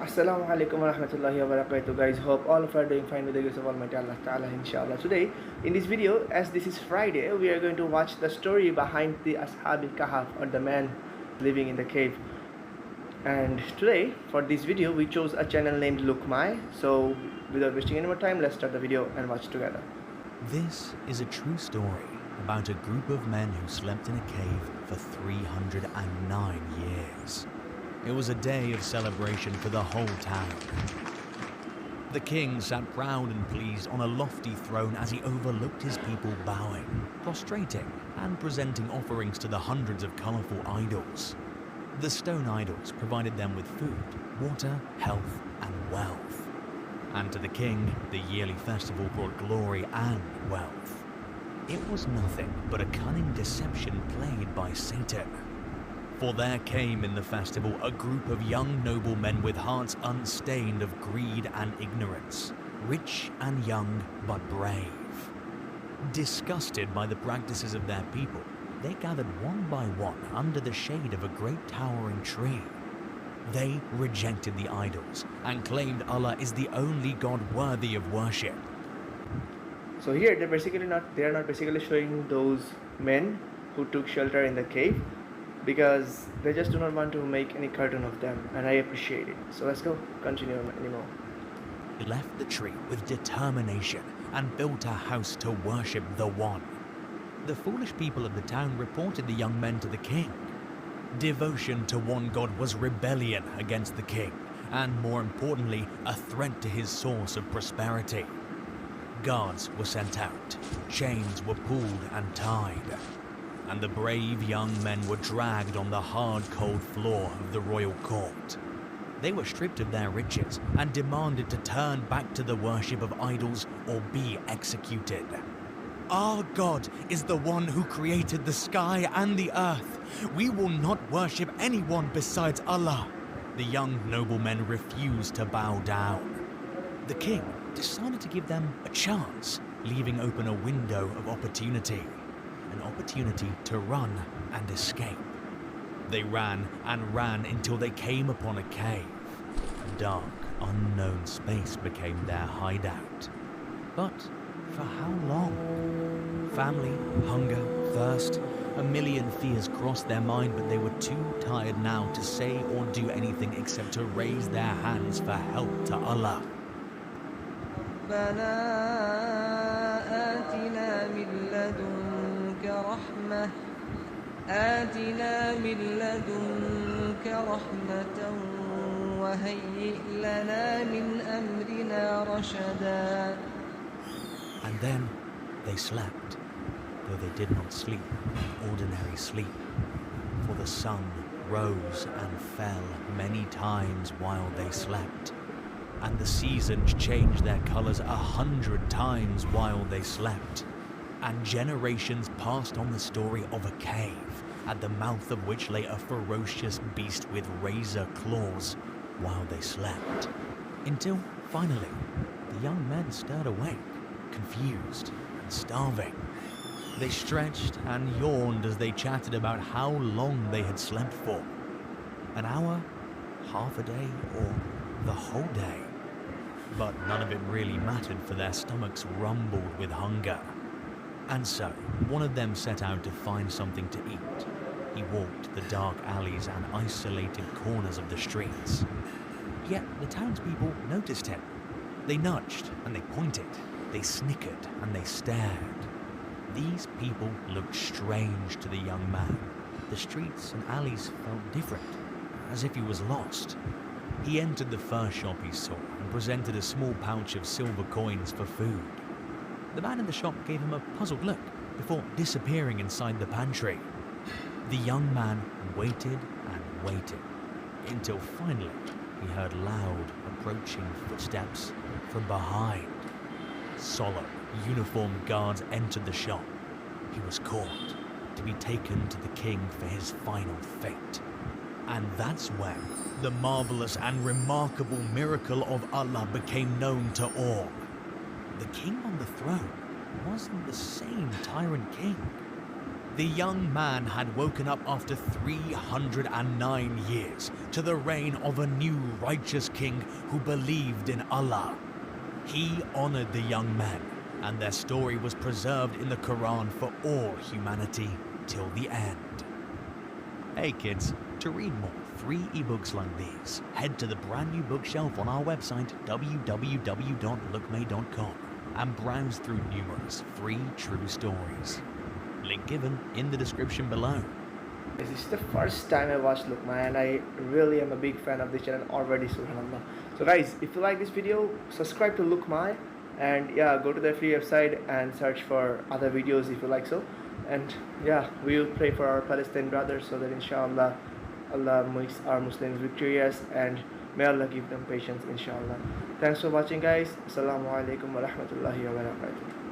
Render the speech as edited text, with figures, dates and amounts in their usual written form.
Assalamu alaikum wa rahmatullahi wa barakatuh, guys. Hope all of you are doing fine with the grace of Almighty Allah Ta'ala, inshallah. Today, in this video, as this is Friday, we are going to watch the story behind the Ashab Kahf, or the man living in the cave. And today, for this video, we chose a channel named Luqmay. So, without wasting any more time, let's start the video and watch together. This is a true story about a group of men who slept in a cave for 309 years. It was a day of celebration for the whole town. The king sat proud and pleased on a lofty throne as he overlooked his people bowing, prostrating, and presenting offerings to the hundreds of colorful idols. The stone idols provided them with food, water, health, and wealth. And to the king, the yearly festival brought glory and wealth. It was nothing but a cunning deception played by Satan. For there came in the festival a group of young noblemen with hearts unstained of greed and ignorance, rich and young but brave. Disgusted by the practices of their people, they gathered one by one under the shade of a great towering tree. They rejected the idols and claimed Allah is the only God worthy of worship. So here, they are not basically showing those men who took shelter in the cave, because they just do not want to make any cartoon of them, and I appreciate it. So let's go continue anymore. He left the tree with determination and built a house to worship the One. The foolish people of the town reported the young men to the king. Devotion to one God was rebellion against the king, and more importantly, a threat to his source of prosperity. Guards were sent out, chains were pulled and tied, and the brave young men were dragged on the hard, cold floor of the royal court. They were stripped of their riches and demanded to turn back to the worship of idols or be executed. Our God is the one who created the sky and the earth. We will not worship anyone besides Allah. The young noblemen refused to bow down. The king decided to give them a chance, leaving open a window of opportunity. An opportunity to run and escape. They ran and ran until they came upon a cave. A dark, unknown space became their hideout. But for how long? Family, hunger, thirst, a million fears crossed their mind, but they were too tired now to say or do anything except to raise their hands for help to Allah. آتنا من لدنك رحمة وهيئ لنا من أمرنا رشدا. And then they slept, though they did not sleep an ordinary sleep, for the sun rose and fell many times while they slept, and the seasons changed their colors 100 times while they slept. And generations passed on the story of a cave, at the mouth of which lay a ferocious beast with razor claws, while they slept. Until, finally, the young men stirred awake, confused and starving. They stretched and yawned as they chatted about how long they had slept for. An hour, half a day, or the whole day. But none of it really mattered, for their stomachs rumbled with hunger. And so, one of them set out to find something to eat. He walked the dark alleys and isolated corners of the streets. Yet the townspeople noticed him. They nudged and they pointed. They snickered and they stared. These people looked strange to the young man. The streets and alleys felt different, as if he was lost. He entered the first shop he saw and presented a small pouch of silver coins for food. The man in the shop gave him a puzzled look before disappearing inside the pantry. The young man waited and waited until finally he heard loud approaching footsteps from behind. Solemn, uniformed guards entered the shop. He was caught to be taken to the king for his final fate. And that's when the marvelous and remarkable miracle of Allah became known to all. The king on the throne wasn't the same tyrant king. The young man had woken up after 309 years to the reign of a new righteous king who believed in Allah. He honored the young men, and their story was preserved in the Quran for all humanity till the end. Hey kids, to read more free ebooks like these, head to the brand new bookshelf on our website www.luqmay.com and browse through numerous free true stories. Link given in the description below. This is the first time I watched Luqmay, and I really am a big fan of this channel already, subhanallah. So guys, if you like this video, subscribe to Luqmay, and yeah, go to the free website and search for other videos if you like so. And yeah, we will pray for our Palestinian brothers so that inshallah Allah makes our Muslims victorious, and may Allah give them patience inshallah. Thanks for watching guys. Assalamu alaikum wa rahmatullahi wa barakatuh.